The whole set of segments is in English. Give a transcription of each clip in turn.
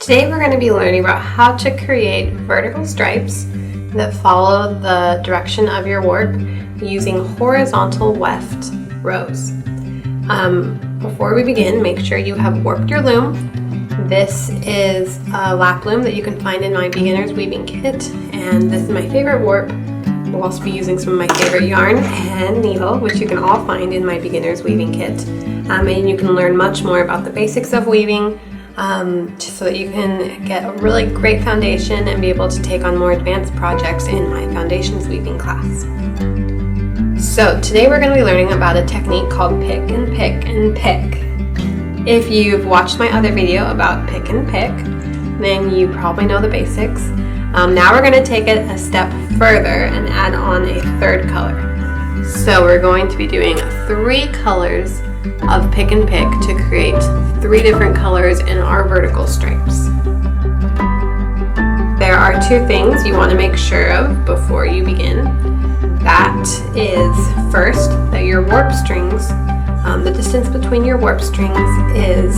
Today we're going to be learning about how to create vertical stripes that follow the direction of your warp using horizontal weft rows. Before we begin, make sure you have warped your loom. This is a lap loom that you can find in my beginner's weaving kit, and this is my favorite warp. We'll also be using some of my favorite yarn and needle, which you can all find in my beginner's weaving kit. And you can learn much more about the basics of weaving, so that you can get a really great foundation and be able to take on more advanced projects in my foundations weaving class. So today we're going to be learning about a technique called pick and pick and pick. If you've watched my other video about pick and pick, then you probably know the basics. Now we're going to take it a step further and add on a third color. So we're going to be doing 3 colors of pick and pick to create 3 different colors in our vertical stripes. There are 2 things you want to make sure of before you begin. That is, first, that your warp strings, the distance between your warp strings is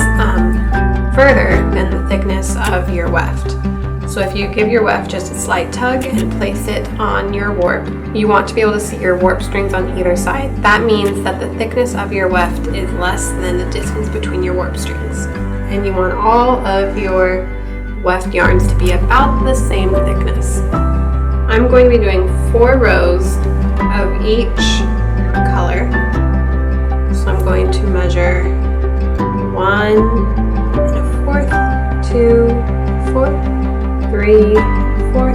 further than the thickness of your weft. So if you give your weft just a slight tug and place it on your warp, you want to be able to see your warp strings on either side. That means that the thickness of your weft is less than the distance between your warp strings. And you want all of your weft yarns to be about the same thickness. I'm going to be doing 4 rows of each color. So I'm going to measure 1 1/4, 2 1/4, 3 1/4,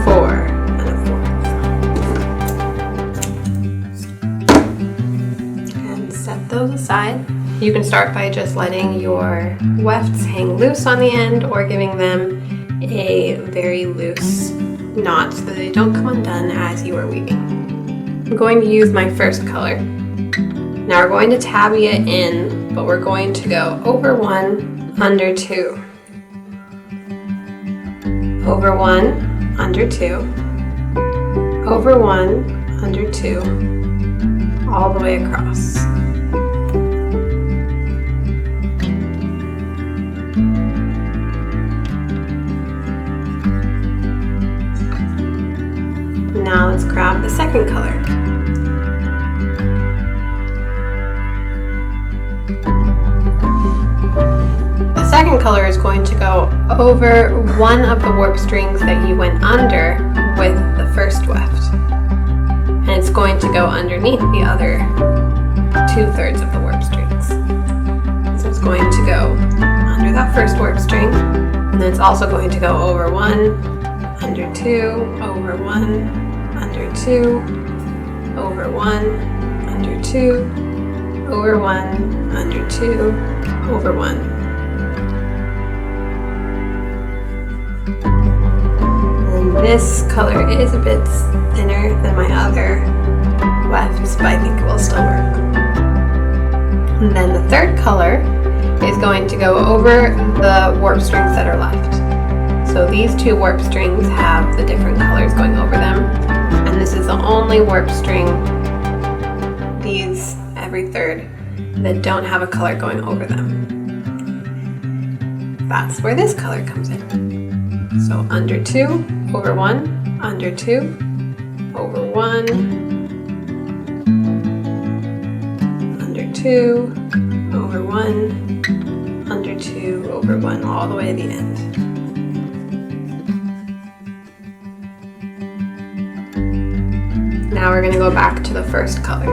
4 1/4. And set those aside. You can start by just letting your wefts hang loose on the end or giving them a very loose knot so that they don't come undone as you are weaving. I'm going to use my first color. Now we're going to tabby it in, but we're going to go over 1, under 2. Over 1, under 2, over 1, under 2, all the way across. Now let's grab the second color. The second color is going to go over one of the warp strings that you went under with the first weft. And it's going to go underneath the other 2/3 of the warp strings. So it's going to go under that first warp string, and then it's also going to go over 1, under 2, over 1, under 2, over 1, under 2, over 1, under 2, over 1. This color is a bit thinner than my other wefts, but I think it will still work. And then the third color is going to go over the warp strings that are left. So these 2 warp strings have the different colors going over them, and this is the only warp string, these every third, that don't have a color going over them. That's where this color comes in. So under 2, over 1, under 2, over 1, under 2, over 1, under 2, over 1, all the way to the end. Now we're going to go back to the first color.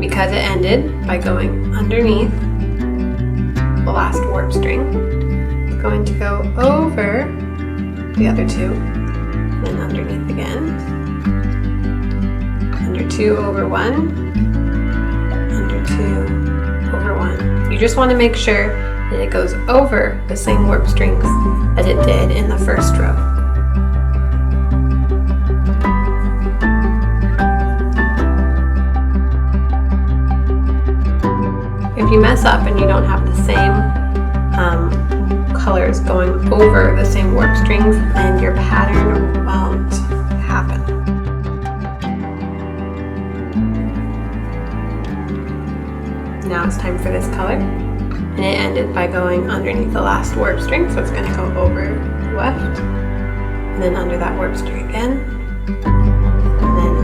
Because it ended by going underneath the last warp string, it's going to go over the other 2, then underneath again, under 2, over 1, under 2, over 1. You just want to make sure that it goes over the same warp strings that it did in the first row. If you mess up and you don't have the same colors going over the same warp strings, then your pattern won't happen. Now it's time for this color. and it ended by going underneath the last warp string, so it's going to go over the weft, and then under that warp string again, and then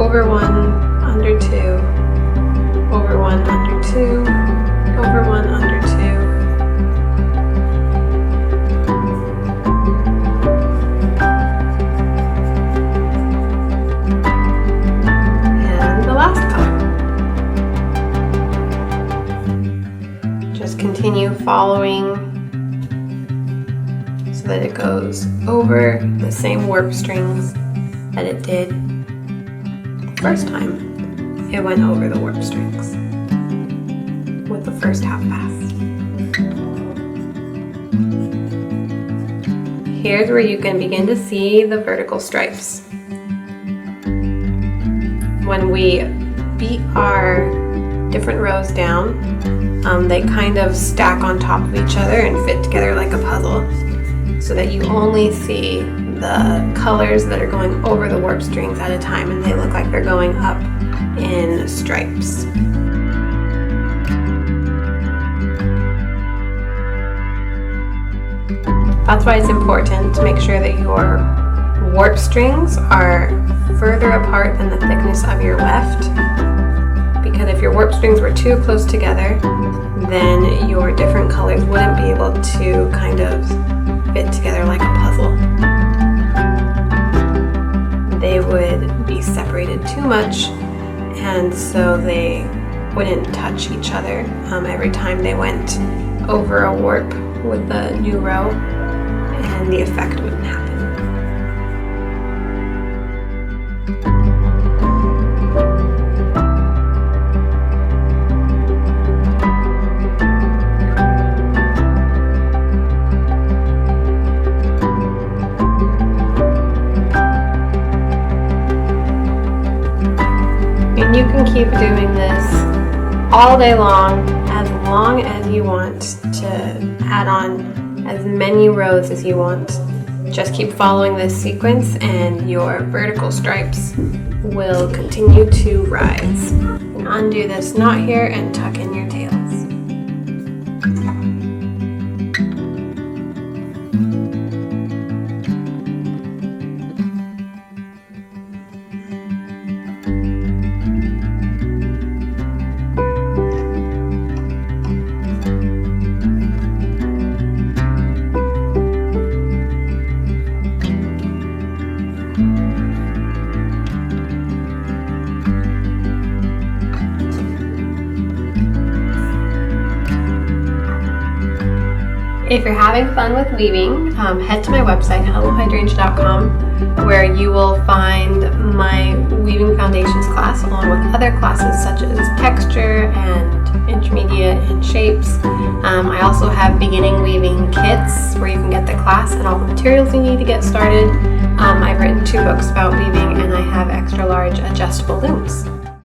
over one, under two, over one, under two, over one, under two, and the last color. Just continue following so that it goes over the same warp strings that it did the first time it went over the warp strings with the first half pass. Here's where you can begin to see the vertical stripes. When we beat our different rows down, they kind of stack on top of each other and fit together like a puzzle, so that you only see the colors that are going over the warp strings at a time, and they look like they're going up in stripes. That's why it's important to make sure that your warp strings are further apart than the thickness of your weft, because if your warp strings were too close together, then your different colors wouldn't be able to kind of fit together like a puzzle. They would be separated too much, and so they wouldn't touch each other every time they went over a warp with the new row, and the effect wouldn't happen. And you can keep doing this all day long as you want to add on as many rows as you want. Just keep following this sequence and your vertical stripes will continue to rise. And undo this knot here and tuck in your tails. If you're having fun with weaving, head to my website, hellohydrangea.com, where you will find my weaving foundations class along with other classes such as texture and intermediate and shapes. I also have beginning weaving kits where you can get the class and all the materials you need to get started. I've written 2 books about weaving, and I have extra large adjustable looms.